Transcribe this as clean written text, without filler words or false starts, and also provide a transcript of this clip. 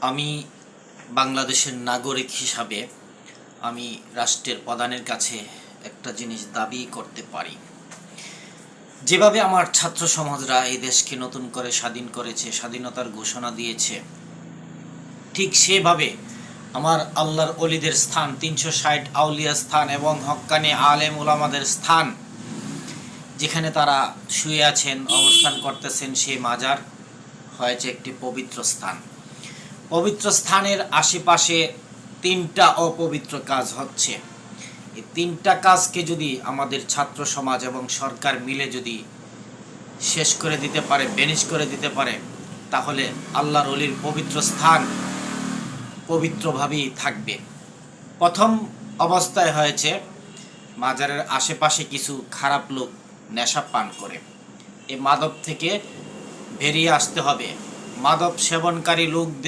আমি বাংলাদেশের নাগরিক হিসাবে আমি রাষ্ট্রের প্রধানের কাছে একটা জিনিস দাবি করতে পারি। যেভাবে আমার ছাত্র সমাজরা এই দেশকে নতুন করে স্বাধীন করেছে, স্বাধীনতার ঘোষণা দিয়েছে, ঠিক সেভাবে আমার আল্লাহর অলিদের স্থান, ৩৬০ আউলিয়া স্থান এবং হক্কানি আলেম উলামাদের স্থান, যেখানে তারা শুয়ে আছেন, অবস্থান করতেছেন, সেই মাজার হয়েছে একটি পবিত্র স্থান। পবিত্র স্থানের আশেপাশে ৩টা অপবিত্র কাজ হচ্ছে। এই ৩টা কাজকে যদি আমাদের ছাত্র সমাজ এবং সরকার মিলে যদি শেষ করে দিতে পারে, বেনিশ করে দিতে পারে, তাহলে আল্লাহর ওলির পবিত্র স্থান পবিত্রভাবেই থাকবে। প্রথম অবস্থায় হয়েছে মাজারের আশেপাশে কিছু খারাপ লোক নেশা পান করে। এই মাদক থেকে বেরিয়ে আসতে হবে। মাদক সেবনকারী লোকদের